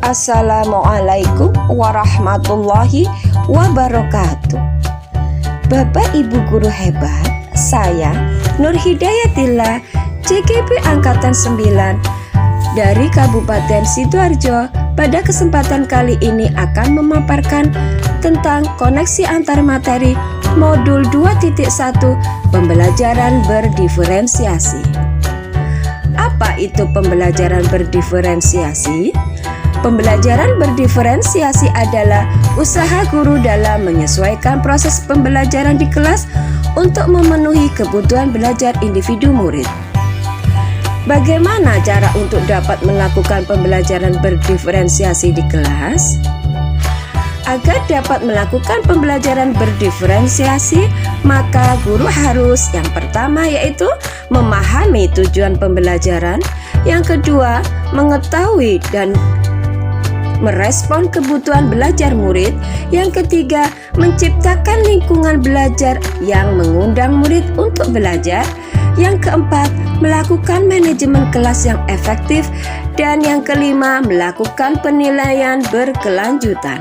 Assalamualaikum warahmatullahi wabarakatuh. Bapak Ibu guru hebat, saya Nur Hidayatillah, CGP Angkatan 9 dari Kabupaten Sidoarjo. Pada kesempatan kali ini akan memaparkan tentang koneksi antar materi modul 2.1 pembelajaran berdiferensiasi. Apa itu pembelajaran berdiferensiasi? Pembelajaran berdiferensiasi adalah usaha guru dalam menyesuaikan proses pembelajaran di kelas untuk memenuhi kebutuhan belajar individu murid. Bagaimana cara untuk dapat melakukan pembelajaran berdiferensiasi di kelas? Agar dapat melakukan pembelajaran berdiferensiasi, maka guru harus yang pertama yaitu memahami tujuan pembelajaran, yang kedua mengetahui dan merespon kebutuhan belajar murid, yang ketiga menciptakan lingkungan belajar yang mengundang murid untuk belajar, yang keempat melakukan manajemen kelas yang efektif, dan yang kelima melakukan penilaian berkelanjutan.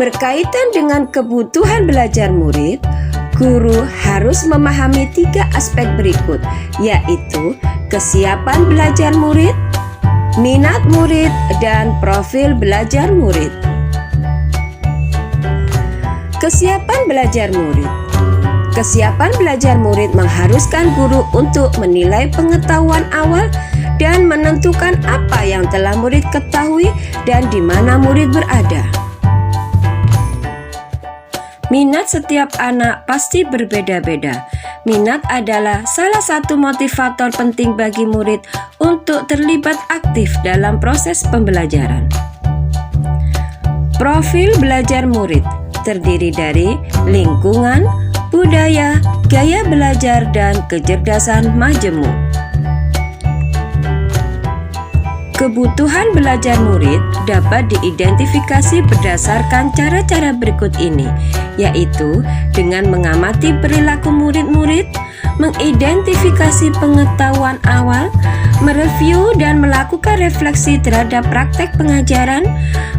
Berkaitan dengan kebutuhan belajar murid, guru harus memahami 3 aspek berikut, yaitu kesiapan belajar murid, minat murid, dan profil belajar murid. Kesiapan belajar murid. Kesiapan belajar murid mengharuskan guru untuk menilai pengetahuan awal dan menentukan apa yang telah murid ketahui dan di mana murid berada. Minat setiap anak pasti berbeda-beda. Minat adalah salah satu motivator penting bagi murid untuk terlibat aktif dalam proses pembelajaran. Profil belajar murid terdiri dari lingkungan, budaya, gaya belajar, dan kecerdasan majemuk. Kebutuhan belajar murid dapat diidentifikasi berdasarkan cara-cara berikut ini, yaitu dengan mengamati perilaku murid-murid, mengidentifikasi pengetahuan awal, mereview dan melakukan refleksi terhadap praktek pengajaran,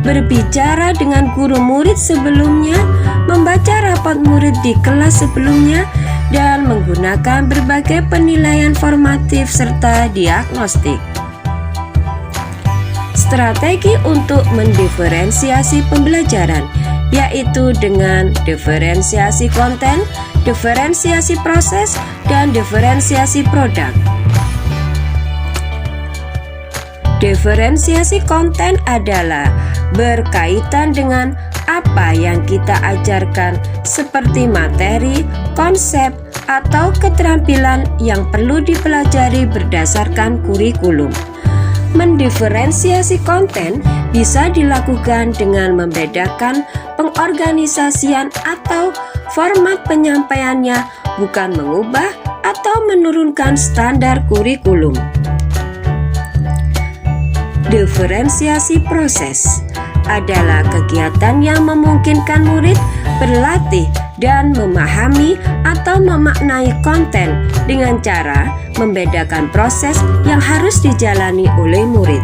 berbicara dengan guru murid sebelumnya, membaca rapat murid di kelas sebelumnya, dan menggunakan berbagai penilaian formatif serta diagnostik. Strategi untuk mendiferensiasi pembelajaran, yaitu dengan diferensiasi konten, diferensiasi proses, dan diferensiasi produk. Diferensiasi konten adalah berkaitan dengan apa yang kita ajarkan, seperti materi, konsep, atau keterampilan yang perlu dipelajari berdasarkan kurikulum. Mendiferensiasi konten bisa dilakukan dengan membedakan pengorganisasian atau format penyampaiannya, bukan mengubah atau menurunkan standar kurikulum. Diferensiasi proses adalah kegiatan yang memungkinkan murid berlatih dan memahami atau memaknai konten dengan cara membedakan proses yang harus dijalani oleh murid.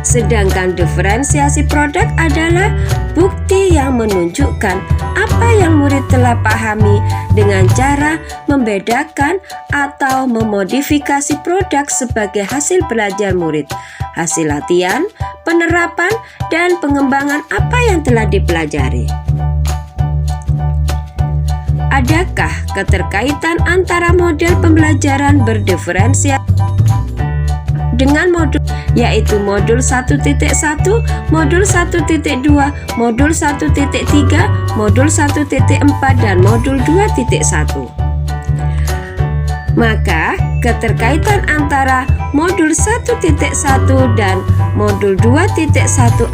Sedangkan diferensiasi produk adalah bukti yang menunjukkan apa yang murid telah pahami dengan cara membedakan atau memodifikasi produk sebagai hasil belajar murid, hasil latihan, penerapan, dan pengembangan apa yang telah dipelajari. Adakah keterkaitan antara model pembelajaran berdiferensiasi dengan modul, yaitu modul 1.1, modul 1.2, modul 1.3, modul 1.4, dan modul 2.1? Maka keterkaitan antara modul 1.1 dan modul 2.1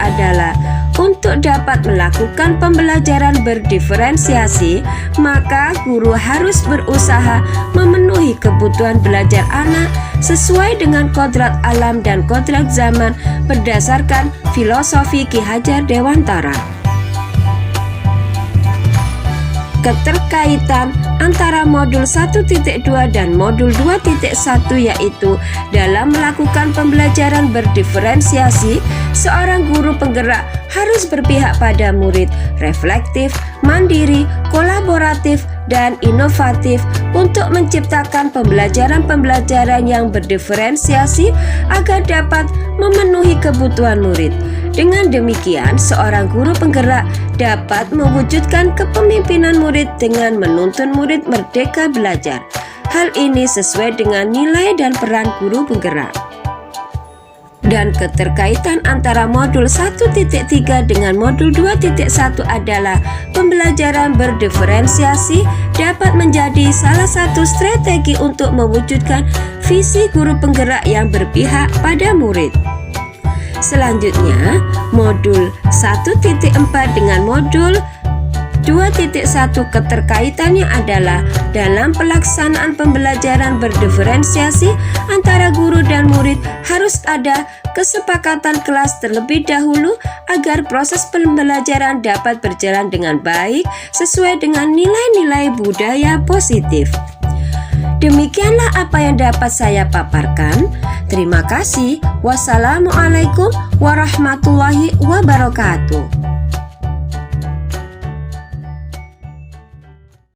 adalah untuk dapat melakukan pembelajaran berdiferensiasi, maka guru harus berusaha memenuhi kebutuhan belajar anak sesuai dengan kodrat alam dan kodrat zaman berdasarkan filosofi Ki Hajar Dewantara. keterkaitan antara modul 1.2 dan modul 2.1, yaitu dalam melakukan pembelajaran berdiferensiasi, seorang guru penggerak harus berpihak pada murid, reflektif, mandiri, kolaboratif, dan inovatif untuk menciptakan pembelajaran-pembelajaran yang berdiferensiasi agar dapat memenuhi kebutuhan murid. Dengan demikian, seorang guru penggerak dapat mewujudkan kepemimpinan murid dengan menuntun murid merdeka belajar. Hal ini sesuai dengan nilai dan peran guru penggerak. Dan keterkaitan antara modul 1.3 dengan modul 2.1 adalah pembelajaran berdiferensiasi dapat menjadi salah satu strategi untuk mewujudkan visi guru penggerak yang berpihak pada murid. Selanjutnya, modul 1.4 dengan modul 2.1 keterkaitannya adalah dalam pelaksanaan pembelajaran berdiferensiasi antara guru dan murid harus ada kesepakatan kelas terlebih dahulu agar proses pembelajaran dapat berjalan dengan baik sesuai dengan nilai-nilai budaya positif. Demikianlah apa yang dapat saya paparkan. Terima kasih. Wassalamualaikum warahmatullahi wabarakatuh.